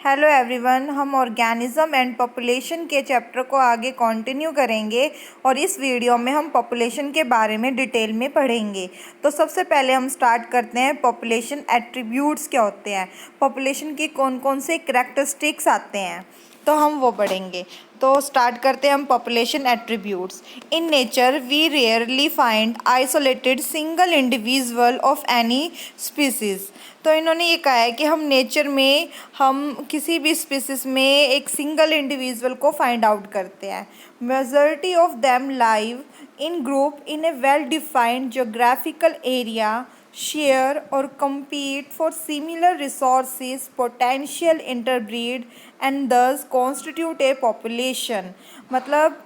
Hello everyone, हम organism and population के chapter को आगे कंटिन्यू करेंगे और इस वीडियो में हम पॉपुलेशन के बारे में डिटेल में पढ़ेंगे। तो सबसे पहले हम स्टार्ट करते हैं पॉपुलेशन एट्रीब्यूट्स क्या होते हैं, पॉपुलेशन की कौन कौन से करैक्टरिस्टिक्स आते हैं, तो हम वो पढ़ेंगे। तो स्टार्ट करते हैं हम population attributes. In nature we rarely find isolated single individual of any species. तो इन्होंने ये कहा है कि हम नेचर में हम किसी भी स्पीसीज में एक सिंगल इंडिविजुअल को फाइंड आउट करते हैं। Majority of them live in group in A well defined geographical area, share और compete for similar resources, potential interbreed and thus constitute a population। मतलब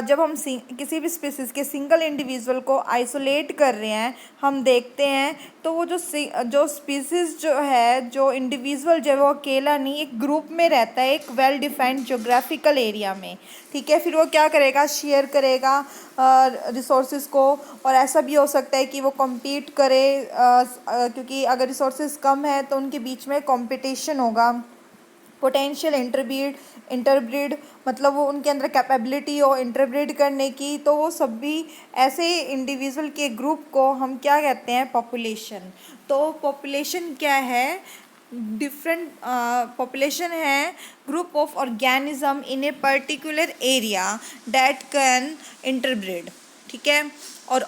जब हम किसी भी स्पीसीज़ के सिंगल इंडिविजुअल को आइसोलेट कर रहे हैं, हम देखते हैं तो वो जो स्पीसीज़ जो है, जो इंडिविजुअल जो है वो अकेला नहीं, एक ग्रुप में रहता है, एक वेल डिफाइंड जोग्राफिकल एरिया में। ठीक है, फिर वो क्या करेगा, शेयर करेगा रिसोर्सेज को, और ऐसा भी हो सकता है कि वो compete करे, क्योंकि अगर रिसोर्सेज कम है तो उनके बीच में कंपटीशन होगा। पोटेंशियल इंटरब्रीड मतलब वो उनके अंदर कैपेबिलिटी हो इंटरब्रीड करने की, तो वो सभी ऐसे इंडिविजुअल के ग्रुप को हम क्या कहते हैं, पॉपुलेशन। तो पॉपुलेशन क्या है, डिफरेंट पॉपुलेशन है group of organism in a particular area that can interbreed. ठीक है, और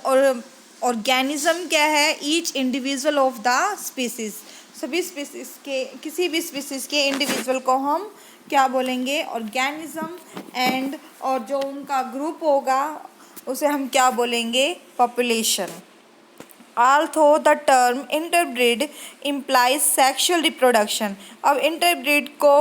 ऑर्गेनिज्म क्या है, each individual of the species, सभी स्पीसीज के, किसी भी स्पीसीज के इंडिविजुअल को हम क्या बोलेंगे, ऑर्गेनिज्म। एंड और जो उनका ग्रुप होगा उसे हम क्या बोलेंगे, population. Although the term interbreed implies sexual reproduction। अब interbreed को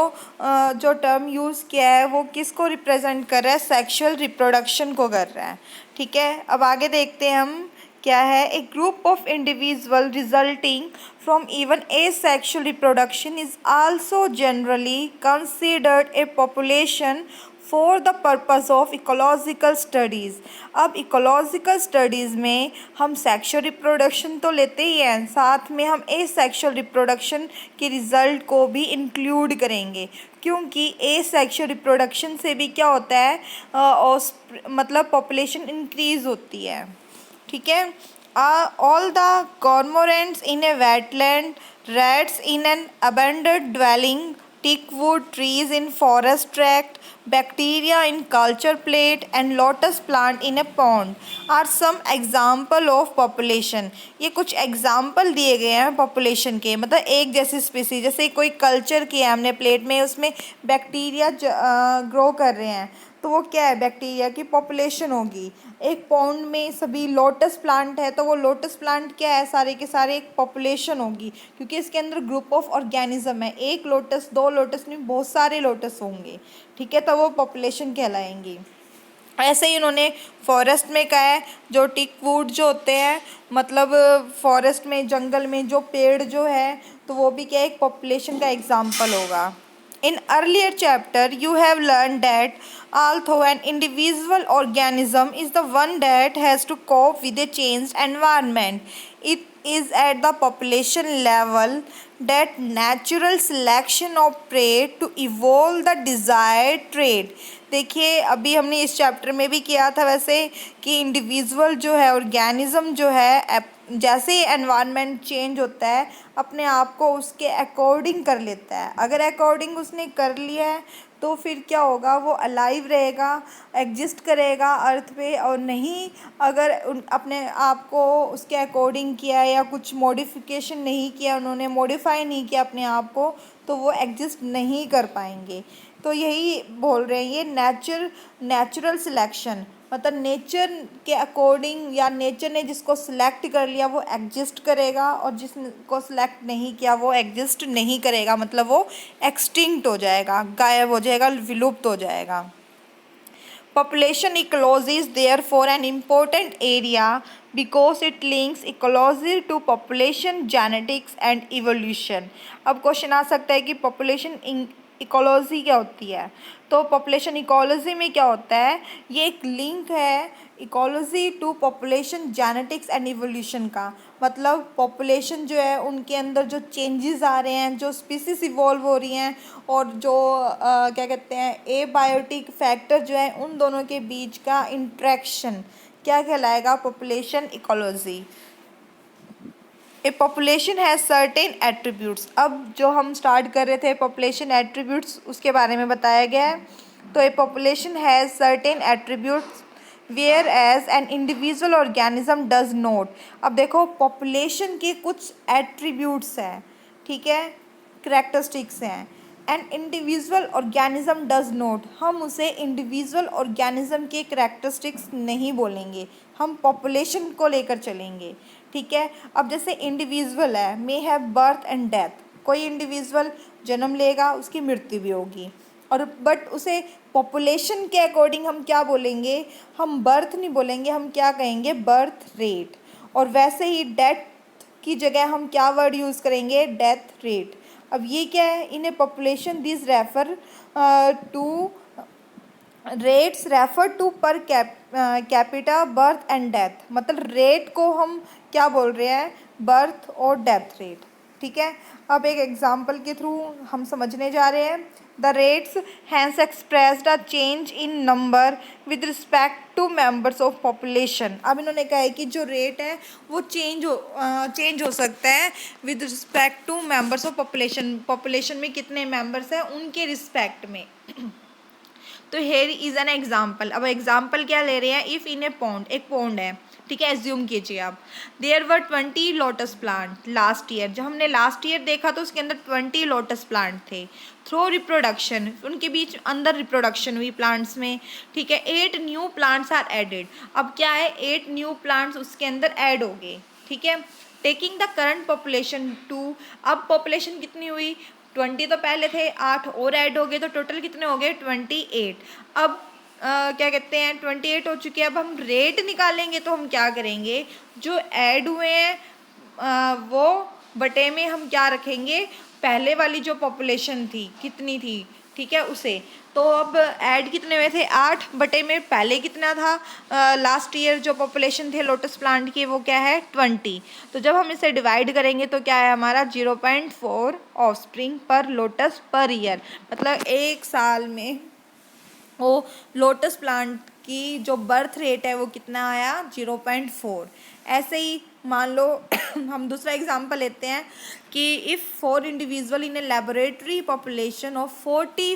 जो टर्म यूज़ किया है वो किसको रिप्रेजेंट कर रहा है, सेक्शुअल रिप्रोडक्शन को कर रहा है। ठीक है, अब आगे देखते हैं हम क्या है, a group of individual resulting from even asexual reproduction is also generally considered a population for the purpose of ecological studies. अब इकोलॉजिकल स्टडीज़ में हम सेक्शुअल रिप्रोडक्शन तो लेते ही हैं, साथ में हम एसेक्शुअल रिप्रोडक्शन के रिज़ल्ट को भी इंक्लूड करेंगे, क्योंकि एसेक्शुअल रिप्रोडक्शन से भी क्या होता है, मतलब पॉपुलेशन इंक्रीज़ होती है। ठीक है, all the cormorants in A wetland, rats in an abandoned dwelling, teakwood trees in forest tract, bacteria in culture plate and lotus plant in a pond are some example of population। ये कुछ example दिए गए हैं population के, मतलब एक जैसी species, जैसे कोई कल्चर किया हमने प्लेट में, उसमें बैक्टीरिया ग्रो कर रहे हैं, तो वो क्या है, बैक्टीरिया की पॉपुलेशन होगी। एक पॉन्ड में सभी लोटस प्लांट है, तो वो लोटस प्लांट क्या है, सारे के सारे एक पॉपुलेशन होगी, क्योंकि इसके अंदर ग्रुप ऑफ ऑर्गेनिज्म है, एक लोटस दो लोटस नहीं, बहुत सारे लोटस होंगे। ठीक है, तो वो पॉपुलेशन कहलाएंगी। ऐसे ही उन्होंने फॉरेस्ट में कहा है, जो टिक वुड जो होते हैं, मतलब फॉरेस्ट में, जंगल में जो पेड़ जो है, तो वो भी क्या एक पॉपुलेशन का एग्जाम्पल होगा। In earlier chapter, you have learned that although an individual organism is the one that has to cope with a changed environment, it is at the population level that natural selection of prey to evolve the desired trait। देखिए, अभी हमने इस chapter में भी किया था वैसे, कि इंडिविजुअल जो है, ऑर्गेनिज्म जो है, जैसे ही एनवायरनमेंट चेंज होता है अपने आप को उसके अकॉर्डिंग कर लेता है। अगर अकॉर्डिंग उसने कर लिया है तो फिर क्या होगा, वो अलाइव रहेगा, एग्जिस्ट करेगा अर्थ पे, और नहीं अगर अपने आप को उसके अकॉर्डिंग किया है या कुछ मॉडिफिकेशन नहीं किया, उन्होंने मॉडिफाई नहीं किया अपने आप को, तो वो एग्जिस्ट नहीं कर पाएंगे। तो यही बोल रहे हैं, ये नेचुरल सिलेक्शन, मतलब नेचर के अकॉर्डिंग, या नेचर ने जिसको सिलेक्ट कर लिया वो एग्जिस्ट करेगा, और जिसको सिलेक्ट नहीं किया वो एग्जिस्ट नहीं करेगा, मतलब वो एक्सटिंक्ट हो जाएगा, गायब हो जाएगा, विलुप्त हो जाएगा। Population ecology is therefore an important area because it links ecology to population genetics and evolution. अब क्वेश्चन आ सकता है कि पॉपुलेशन इकोलॉजी क्या होती है। तो पॉपुलेशन इकोलॉजी में क्या होता है, ये एक लिंक है ecology to population genetics and evolution का। मतलब पॉपुलेशन जो है उनके अंदर जो चेंजेस आ रहे हैं, जो स्पीसीज इवॉल्व हो रही हैं, और जो क्या कहते हैं एबायोटिक फैक्टर जो है, उन दोनों के बीच का इंट्रैक्शन क्या कहलाएगा, population ecology. A population has certain attributes. अब जो हम स्टार्ट कर रहे थे पॉपुलेशन एट्रीब्यूट्स, उसके बारे में बताया गया है। तो a population has certain attributes whereas an individual organism does not. अब देखो पॉपुलेशन के कुछ एट्रीब्यूट्स हैं, ठीक है, करेक्टरिस्टिक्स हैं। N individual organism does not, हम उसे इंडिविजुअल ऑर्गेनिज्म के करेक्टरिस्टिक्स नहीं बोलेंगे, हम पॉपुलेशन को लेकर चलेंगे, ठीक है। अब जैसे इंडिविजुअल है, may have birth and death, कोई इंडिविजुअल जन्म लेगा, उसकी मृत्यु भी होगी, और बट उसे पॉपुलेशन के अकॉर्डिंग हम क्या बोलेंगे, हम बर्थ नहीं बोलेंगे, हम क्या कहेंगे, बर्थ रेट। और वैसे ही डेथ की जगह हम क्या वर्ड यूज़ करेंगे, डेथ रेट। अब ये क्या है, इन्हें population this refer to rates refer to per capita birth and death. मतलब रेट को हम क्या बोल रहे हैं, बर्थ और डेथ रेट, ठीक है। अब एक एग्जांपल के थ्रू हम समझने जा रहे हैं। The rates hence expressed a change in number with respect to members of population. अब इन्होंने कहा है कि जो रेट है वो चेंज हो सकता है with respect to members of population. Population में कितने मेंबर्स हैं उनके रिस्पेक्ट में। तो हेयर इज़ एन एग्जाम्पल। अब एग्जाम्पल क्या ले रहे हैं, इफ़ इन ए पॉन्ड, एक पॉन्ड है, ठीक है, एज्यूम कीजिए आप। There were 20 lotus plant last year. जब हमने लास्ट ईयर देखा तो उसके अंदर 20 लोटस प्लांट थे। थ्रो रिप्रोडक्शन, उनके बीच अंदर रिप्रोडक्शन हुई प्लांट्स में, ठीक है। 8 न्यू प्लांट्स आर एडेड। अब क्या है, 8 न्यू प्लांट्स उसके अंदर ऐड हो गए, ठीक है। Taking the current population to, अब पॉपुलेशन कितनी हुई, 20 तो पहले थे, 8 और ऐड हो गए, तो टोटल कितने हो गए, 28। अब क्या कहते हैं 28 हो चुके हैं। अब हम रेट निकालेंगे तो हम क्या करेंगे, जो ऐड हुए हैं वो बटे में हम क्या रखेंगे, पहले वाली जो पॉपुलेशन थी कितनी थी, ठीक है, उसे। तो अब ऐड कितने में थे, 8 बटे में पहले कितना था, लास्ट ईयर जो पॉपुलेशन थे लोटस प्लांट की वो क्या है, 20। तो जब हम इसे डिवाइड करेंगे तो क्या है हमारा 0.4 ऑफस्प्रिंग पर लोटस पर ईयर। मतलब एक साल में वो लोटस प्लांट की जो बर्थ रेट है वो कितना आया, 0.4। ऐसे ही मान लो हम दूसरा एग्जांपल लेते हैं कि if 4 individual in a laboratory population of 40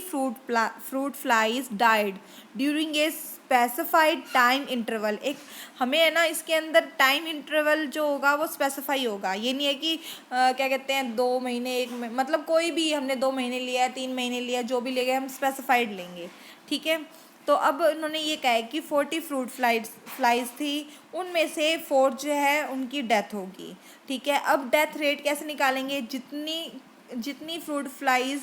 fruit flies died during a specified time interval. एक हमें है ना इसके अंदर टाइम इंटरवल जो होगा वो स्पेसिफाई होगा। ये नहीं है कि क्या कहते हैं 2 महीने, मतलब कोई भी हमने 2 महीने लिया है, 3 महीने लिया, जो भी लेंगे हम स्पेसिफाइड लेंगे, ठीक है। तो अब उन्होंने ये कहा है कि 40 फ्रूट फ्लाइज थी, उनमें से 4 जो है उनकी डेथ होगी, ठीक है। अब डेथ रेट कैसे निकालेंगे, जितनी फ्रूट फ्लाइज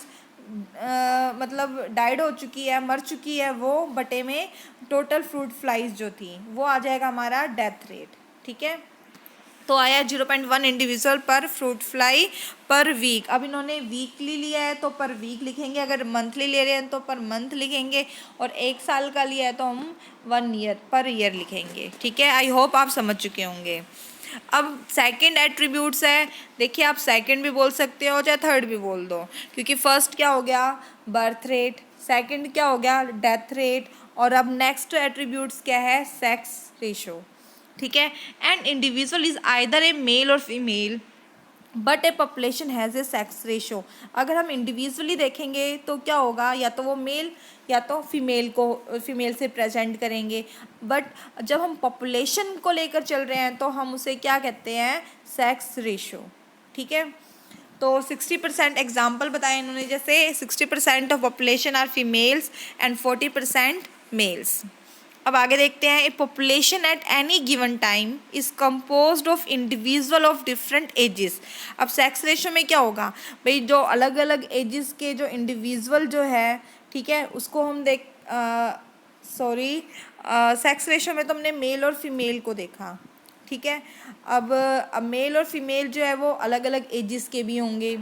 मतलब डाइड हो चुकी है, मर चुकी है, वो बटे में टोटल फ्रूट फ्लाइज जो थी वो आ जाएगा हमारा डेथ रेट, ठीक है। तो आया 0.1 इंडिविजुअल पर फ्रूट फ्लाई पर वीक। अब इन्होंने वीकली लिया है तो पर वीक लिखेंगे, अगर मंथली ले रहे हैं तो पर मंथ लिखेंगे, और 1 साल का लिया है तो हम 1 ईयर पर ईयर लिखेंगे, ठीक है। आई होप आप समझ चुके होंगे। अब सेकंड एट्रीब्यूट्स है, देखिए आप सेकंड भी बोल सकते हो चाहे थर्ड भी बोल दो, क्योंकि फर्स्ट क्या हो गया, बर्थ रेट, सेकंड क्या हो गया, डेथ रेट, और अब नेक्स्ट एट्रीब्यूट्स क्या है, सेक्स रेशो, ठीक है। And individual is either a male और female but a population has a sex ratio. अगर हम इंडिविजुअली देखेंगे तो क्या होगा, या तो वो मेल या तो फीमेल से प्रेजेंट करेंगे, बट जब हम पॉपुलेशन को लेकर चल रहे हैं तो हम उसे क्या कहते हैं, सेक्स रेशो, ठीक है। तो 60% एग्जाम्पल बताए इन्होंने, जैसे 60% of population are females and 40% males. अब आगे देखते हैं, a population at any given time is composed of individual of different ages. अब सेक्स रेशो में क्या होगा भाई, जो अलग अलग एजेस के जो इंडिविजुअल जो है, ठीक है, उसको हम सेक्स रेशो में तो हमने मेल और फीमेल को देखा, ठीक है। अब मेल और फीमेल जो है वो अलग अलग एजेस के भी होंगे,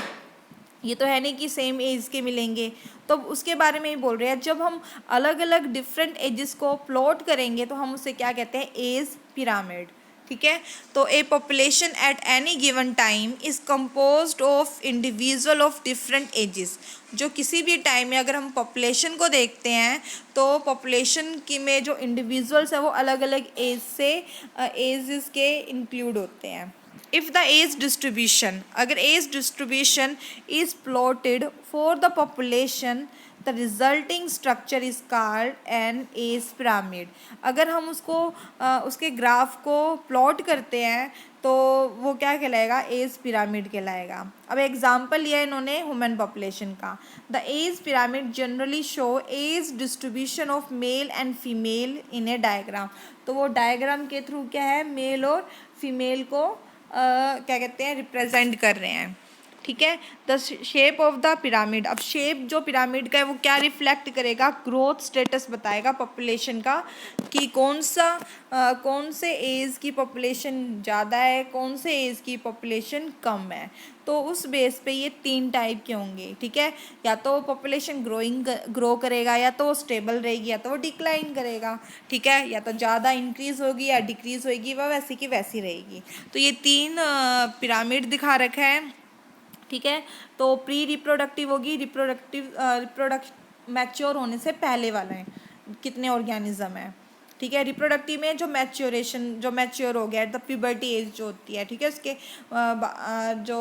ये तो है नहीं कि सेम एज के मिलेंगे। तो उसके बारे में ही बोल रहे हैं, जब हम अलग अलग डिफरेंट एजेस को प्लॉट करेंगे तो हम उसे क्या कहते हैं, एज पिरामिड। ठीक है। तो a population at any given time is composed of individual of different edges. जो किसी भी टाइम में अगर हम पॉपुलेशन को देखते हैं तो पॉपुलेशन की में जो इंडिविजुअल्स हैं वो अलग अलग एज से एजेस के इंक्लूड होते हैं। इफ़ द एज डिस्ट्रीब्यूशन, अगर age distribution is plotted for the population, the resulting structure is called an age pyramid. अगर हम उसको उसके ग्राफ को प्लॉट करते हैं तो वो क्या कहलाएगा, एज पिरामिड कहलाएगा। अब एग्जांपल लिया इन्होंने ह्यूमन पॉपुलेशन का। The age pyramid generally show age distribution of male and female in a diagram. तो वो डायग्राम के थ्रू क्या है, मेल और फीमेल को क्या कहते हैं, रिप्रेजेंट कर रहे हैं। ठीक है। The shape of the pyramid, अब शेप जो पिरामिड का है वो क्या रिफ्लेक्ट करेगा, ग्रोथ स्टेटस बताएगा पॉपुलेशन का कि कौन से एज की पॉपुलेशन ज़्यादा है, कौन से एज की पॉपुलेशन कम है। तो उस बेस पे ये 3 टाइप के होंगे। ठीक है। या तो पॉपुलेशन ग्रो करेगा, या तो वो स्टेबल रहेगी, या तो वो डिक्लाइन करेगा। ठीक है। या तो ज़्यादा इंक्रीज़ होगी या डिक्रीज़ होगी, वह वैसी की वैसी रहेगी। तो ये 3 पिरामिड दिखा रखा है। ठीक है। तो प्री रिप्रोडक्टिव होगी, रिप्रोडक्ट मैच्योर होने से पहले वाला है, कितने ऑर्गेनिज्म है। ठीक है। रिप्रोडक्टिव में जो मैच्योर हो गया, द प्यूबर्टी एज जो होती है, ठीक है, उसके जो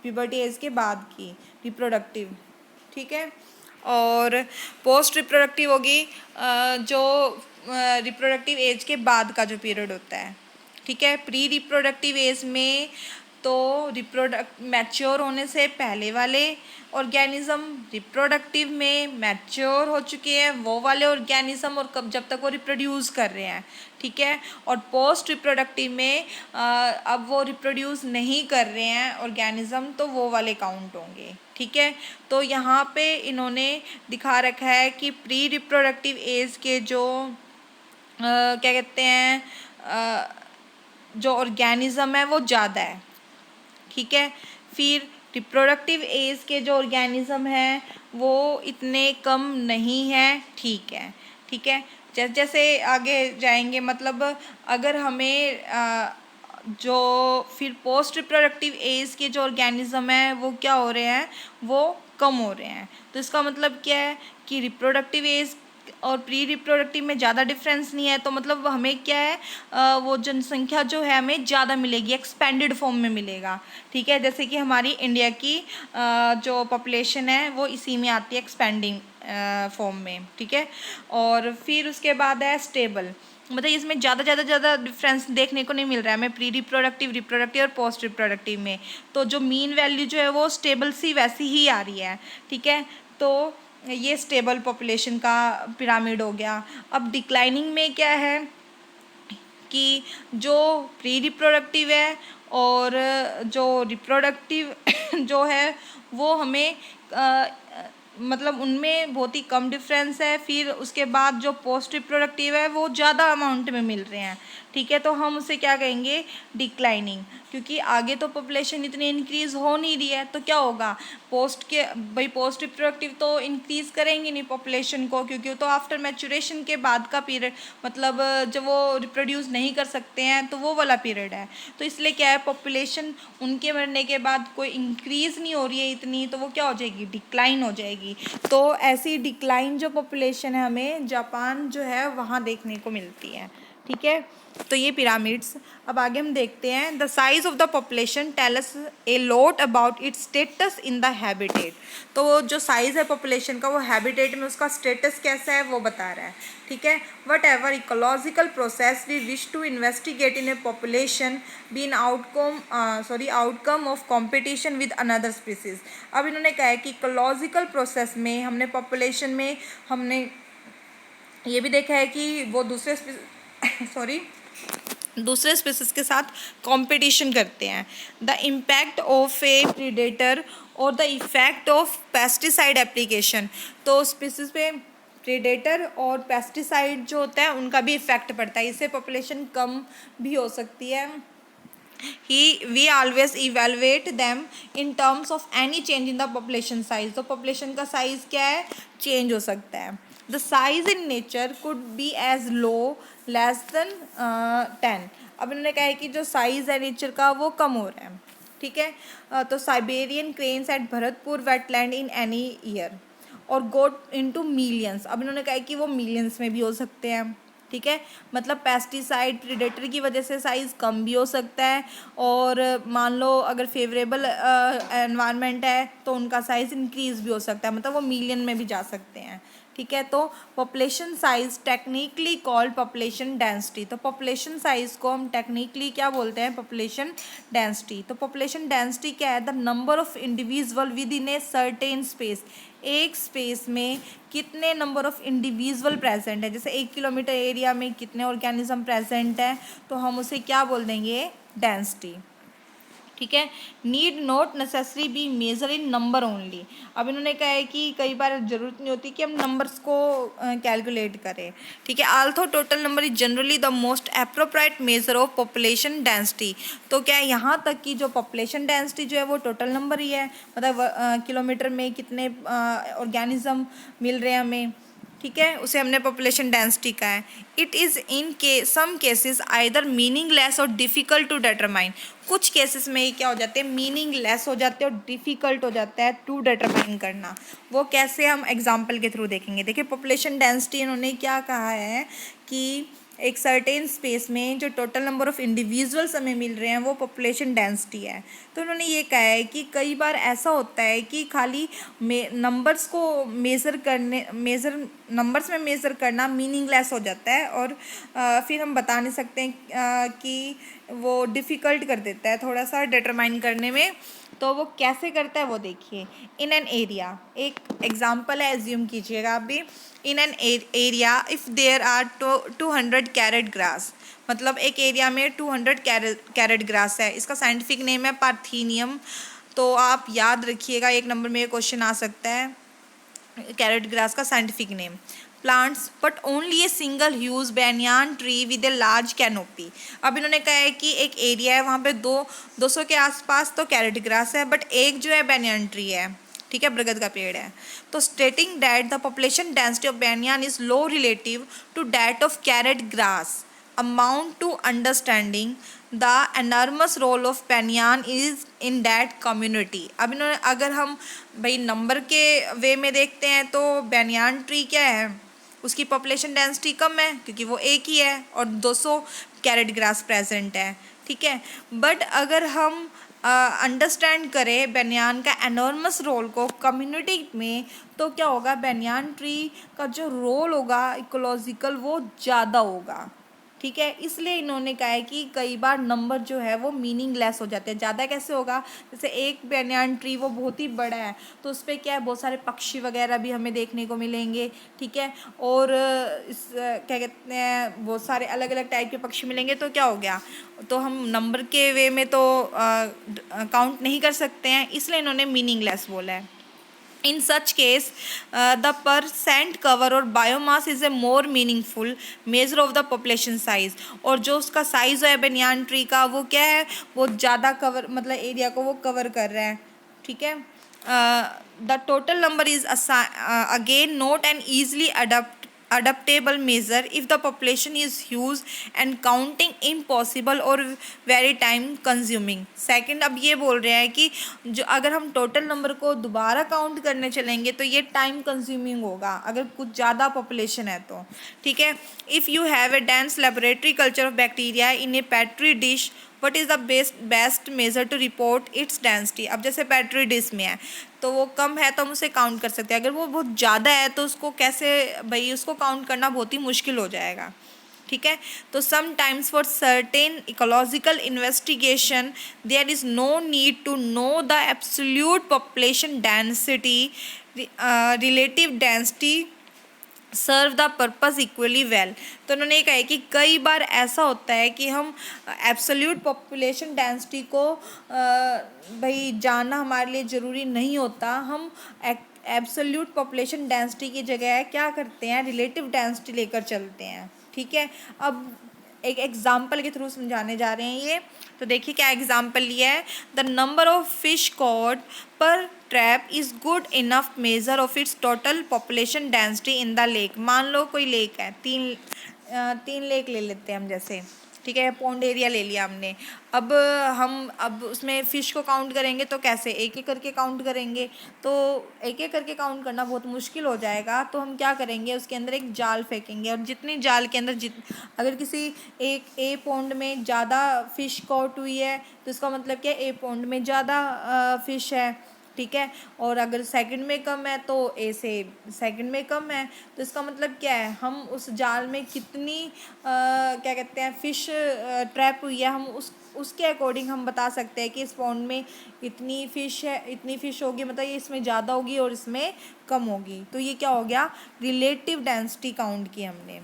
प्यूबर्टी एज के बाद की रिप्रोडक्टिव। ठीक है। और पोस्ट रिप्रोडक्टिव होगी जो रिप्रोडक्टिव एज के बाद का जो पीरियड होता है। ठीक है। प्री रिप्रोडक्टिव एज में तो मैच्योर होने से पहले वाले ऑर्गेनिज्म, रिप्रोडक्टिव में मैच्योर हो चुके हैं वो वाले ऑर्गेनिज्म, और कब जब तक वो रिप्रोड्यूस कर रहे हैं। ठीक है। और पोस्ट रिप्रोडक्टिव में अब वो रिप्रोड्यूस नहीं कर रहे हैं ऑर्गेनिज्म, तो वो वाले काउंट होंगे। ठीक है। तो यहाँ पे इन्होंने दिखा रखा है कि प्री रिप्रोडक्टिव एज के जो क्या कहते हैं, जो ऑर्गेनिज्म है वो ज़्यादा है। ठीक है। फिर रिप्रोडक्टिव एज के जो ऑर्गेनिज्म हैं वो इतने कम नहीं हैं। ठीक है। ठीक है। जैसे जैसे आगे जाएंगे, मतलब अगर हमें जो फिर पोस्ट रिप्रोडक्टिव एज के जो ऑर्गेनिज्म हैं वो क्या हो रहे हैं, वो कम हो रहे हैं। तो इसका मतलब क्या है कि रिप्रोडक्टिव एज और प्री रिप्रोडक्टिव में ज़्यादा डिफरेंस नहीं है, तो मतलब हमें क्या है, वो जनसंख्या जो है हमें ज़्यादा मिलेगी, एक्सपेंडेड फॉर्म में मिलेगा। ठीक है। जैसे कि हमारी इंडिया की जो पॉपुलेशन है वो इसी में आती है, एक्सपेंडिंग फॉर्म में। ठीक है। और फिर उसके बाद है स्टेबल, मतलब इसमें ज़्यादा डिफरेंस देखने को नहीं मिल रहा है हमें प्री रिप्रोडक्टिव और पोस्ट रिप्रोडक्टिव में। तो जो मीन वैल्यू जो है वो स्टेबल सी वैसी ही आ रही है। ठीक है। तो ये स्टेबल पॉपुलेशन का पिरामिड हो गया। अब डिक्लाइनिंग में क्या है कि जो प्री रिप्रोडक्टिव है और जो रिप्रोडक्टिव जो है वो हमें मतलब उनमें बहुत ही कम डिफरेंस है। फिर उसके बाद जो पोस्ट रिप्रोडक्टिव है वो ज़्यादा अमाउंट में मिल रहे हैं। ठीक है। तो हम उसे क्या कहेंगे, डिक्लाइनिंग, क्योंकि आगे तो पॉपुलेशन इतनी इंक्रीज़ हो नहीं रही है, तो क्या होगा, पोस्ट रिप्रोडक्टिव तो इंक्रीज़ करेंगे नहीं पॉपुलेशन को, क्योंकि तो आफ्टर मैचुरेशन के बाद का पीरियड, मतलब जब वो रिप्रोड्यूस नहीं कर सकते हैं तो वो वाला पीरियड है। तो इसलिए क्या है, पॉपुलेशन उनके मरने के बाद कोई इंक्रीज़ नहीं हो रही है इतनी, तो वो क्या हो जाएगी, डिक्लाइन हो जाएगी। तो ऐसी डिक्लाइन जो पॉपुलेशन है हमें जापान जो है वहाँ देखने को मिलती है। ठीक है। तो ये पिरामिड्स। अब आगे हम देखते हैं, the size of the population tell us a lot about its status in the habitat. तो जो साइज़ है पॉपुलेशन का वो हैबिटेट में उसका स्टेटस कैसा है वो बता रहा है। ठीक है। Whatever ecological process we wish to investigate in a population been outcome of competition with another species. अब इन्होंने कहा है कि इकोलॉजिकल प्रोसेस में हमने पॉपुलेशन में हमने ये भी देखा है कि वो दूसरे स्पीसीज के साथ कंपटीशन करते हैं। The impact of a predator और the effect of pesticide application. तो स्पीसीज पे प्रेडेटर और पेस्टिसाइड जो होता है उनका भी इफेक्ट पड़ता है, इससे पॉपुलेशन कम भी हो सकती है। we always evaluate them in terms of any change in the population size। तो population का size क्या है, change हो सकता है। the size in nature could be as low less than 10। अब इन्होंने कहा है कि जो size है नेचर का वो कम हो रहा है, ठीक है। तो Siberian cranes at Bharatpur wetland in any year और गोट इनटू मिलियंस। अब इन्होंने कहा है कि वो मिलियंस में भी हो सकते हैं, ठीक है। मतलब पेस्टिसाइड प्रेडेटर की वजह से साइज़ कम भी हो सकता है, और मान लो अगर फेवरेबल एनवायरनमेंट है तो उनका साइज़ इंक्रीज़ भी हो सकता है, मतलब वो मिलियन में भी जा सकते हैं, ठीक है। तो population size technically called population density. तो पॉपुलेशन साइज को हम टेक्निकली क्या बोलते हैं, पॉपुलेशन डेंसिटी। तो पॉपुलेशन डेंसिटी क्या है, the number of individual with in a certain space. एक स्पेस में कितने नंबर ऑफ इंडिविजुअल प्रेजेंट है, जैसे 1 किलोमीटर एरिया में कितने ऑर्गेनिज्म प्रेजेंट है, तो हम उसे क्या बोल देंगे, डेंसिटी, ठीक है। Need not necessary be measure in number only. अब इन्होंने कहा है कि कई बार ज़रूरत नहीं होती कि हम नंबर्स को कैलकुलेट करें, ठीक है। Although total number is generally the most appropriate measure of population density. तो क्या है, यहाँ तक कि जो पॉपुलेशन डेंसिटी जो है वो टोटल नंबर ही है, मतलब किलोमीटर में कितने ऑर्गेनिज्म मिल रहे हैं हमें, ठीक है, उसे हमने पॉपुलेशन डेंसिटी का है। It is in some cases either meaningless or difficult to determine. कुछ केसेस में ये क्या हो जाते हैं, मीनिंगलेस हो जाते हैं और डिफ़िकल्ट हो जाता है टू डिटरमाइन करना। वो कैसे, हम एग्जांपल के थ्रू देखेंगे। देखिए पॉपुलेशन डेंसिटी इन्होंने क्या कहा है कि एक सर्टेन स्पेस में जो टोटल नंबर ऑफ़ इंडिविजुअल्स हमें मिल रहे हैं वो पॉपुलेशन डेंसिटी है। तो उन्होंने ये कहा है कि कई बार ऐसा होता है कि खाली नंबर्स को नंबर्स में मेज़र करना मीनिंगलेस हो जाता है, और फिर हम बता नहीं सकते हैं कि वो डिफ़िकल्ट कर देता है थोड़ा सा डिटरमाइन करने में। तो वो कैसे करता है वो देखिए। इन एन एरिया, एक एग्जांपल है, एज्यूम कीजिएगा आप भी। In an area if there are 200 carrot grass, मतलब एक एरिया में 200 कैरेट ग्रास है। इसका साइंटिफिक नेम है पार्थीनियम। तो आप याद रखिएगा, 1 नंबर में ये क्वेश्चन आ सकता है, कैरेट ग्रास का scientific name. Plants but only a single huge banyan tree with a large canopy. अब इन्होंने कहा है कि एक एरिया है वहाँ पे 200 के आसपास तो कैरेट ग्रास है, बट एक जो है बैनियान ट्री है, ठीक है, बरगद का पेड़ है। तो stating that the population density of banyan is low relative to that of carrot grass amount to understanding the enormous role of banyan is in that community. अब इन्होंने, अगर हम भाई नंबर के वे में देखते हैं तो बैनियान ट्री क्या है, उसकी पॉपुलेशन डेंसिटी कम है क्योंकि वो एक ही है और 200 कैरेट ग्रास प्रेजेंट है, ठीक है। बट अगर हम अंडरस्टैंड करें बैनियान का एनॉर्मस रोल को कम्युनिटी में, तो क्या होगा, बैनियान ट्री का जो रोल होगा इकोलॉजिकल वो ज़्यादा होगा, ठीक है। इसलिए इन्होंने कहा है कि कई बार नंबर जो है वो मीनिंगलेस हो जाते हैं। ज़्यादा कैसे होगा, जैसे एक बैनियान ट्री वो बहुत ही बड़ा है तो उस पर क्या है, बहुत सारे पक्षी वगैरह भी हमें देखने को मिलेंगे, ठीक है। और इस क्या कहते हैं, बहुत सारे अलग अलग टाइप के पक्षी मिलेंगे, तो क्या हो गया, तो हम नंबर के वे में तो काउंट नहीं कर सकते हैं, इसलिए इन्होंने मीनिंगलेस बोला है। In such case, the percent cover और biomass is a more meaningful measure of the population size। और जो उसका साइज है बैनियान ट्री का वो क्या है, वो ज़्यादा कवर, मतलब एरिया को वो कवर कर रहा है, ठीक है। The total number is again not an easily adaptable measure if the population is huge and counting impossible और very time consuming। सेकंड, अब ये बोल रहे हैं कि जो अगर हम टोटल नंबर को दोबारा काउंट करने चलेंगे तो ये टाइम कंज्यूमिंग होगा अगर कुछ ज़्यादा पॉपुलेशन है तो, ठीक है। If you have a dense laboratory culture of bacteria in a petri dish, what is the best measure to report its density. अब जैसे पेट्री डिश में है तो वो कम है तो हम उसे काउंट कर सकते हैं, अगर वो बहुत ज़्यादा है तो उसको कैसे, भाई उसको काउंट करना बहुत ही मुश्किल हो जाएगा, ठीक है। तो sometimes for certain ecological investigation there is no need to know the absolute population density, relative density serve the purpose equally well. तो उन्होंने कहा है कि कई बार ऐसा होता है कि हम एब्सोल्यूट पॉपुलेशन डेंसिटी को भाई जानना हमारे लिए ज़रूरी नहीं होता, हम एब्सोल्यूट पॉपुलेशन डेंसिटी की जगह क्या करते हैं, रिलेटिव डेंसिटी लेकर चलते हैं। ठीक है, अब एक एग्जाम्पल के थ्रू समझाने जा रहे हैं ये। तो देखिए क्या एग्जाम्पल लिया है, the number of fish caught per trap is good enough measure of its total population density in the lake. मान लो कोई लेक है, तीन लेक ले लेते हैं हम जैसे, ठीक है, पॉन्ड एरिया ले लिया हमने। अब उसमें फ़िश को काउंट करेंगे तो कैसे, एक एक करके काउंट करेंगे, तो एक एक करके काउंट करना बहुत मुश्किल हो जाएगा। तो हम क्या करेंगे, उसके अंदर एक जाल फेंकेंगे, और जितनी जाल के अंदर अगर किसी एक ए पॉन्ड में ज़्यादा फ़िश कॉट हुई है तो इसका मतलब क्या है, ए पॉन्ड में ज़्यादा फ़िश है। ठीक है, और अगर सेकंड में कम है तो ए से सेकंड में कम है, तो इसका मतलब क्या है, हम उस जाल में कितनी क्या कहते हैं फ़िश ट्रैप हुई है, हम उसके अकॉर्डिंग हम बता सकते हैं कि इस पॉन्ड में इतनी फ़िश है, इतनी फ़िश होगी, मतलब ये इसमें ज़्यादा होगी और इसमें कम होगी। तो ये क्या हो गया, रिलेटिव डेंसिटी काउंट की हमने।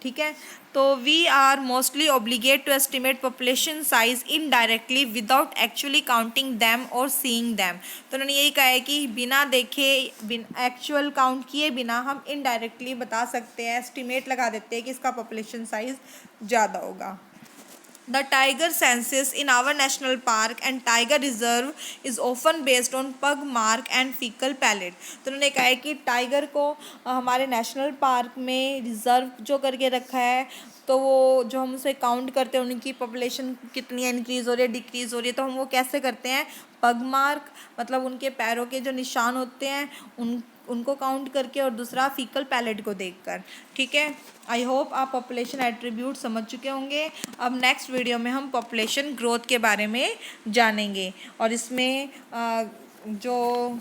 ठीक है, तो we are mostly obligate to estimate population size indirectly without actually counting them or seeing them. तो उन्होंने यही कहा है कि बिना देखे, एक्चुअल काउंट किए बिना हम इनडायरेक्टली बता सकते हैं, एस्टिमेट लगा देते हैं कि इसका पॉपुलेशन साइज ज़्यादा होगा। The tiger census in our national park and tiger reserve is often based on pug mark and fecal palate। तो उन्होंने कहा है कि टाइगर को हमारे नेशनल पार्क में रिज़र्व जो करके रखा है, तो वो जो हम उसे काउंट करते हैं उनकी पॉपुलेशन कितनी इंक्रीज़ हो रही है, डिक्रीज़ हो रही है, तो हम वो कैसे करते हैं, पग मार्क मतलब उनके पैरों के जो निशान होते हैं उनको काउंट करके, और दूसरा फीकल पैलेट को देखकर। ठीक है, आई होप आप पॉपुलेशन एट्रीब्यूट समझ चुके होंगे। अब नेक्स्ट वीडियो में हम पॉपुलेशन ग्रोथ के बारे में जानेंगे, और इसमें जो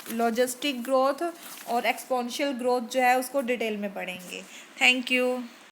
लॉजिस्टिक ग्रोथ और एक्सपोनेंशियल ग्रोथ जो है उसको डिटेल में पढ़ेंगे। Thank you.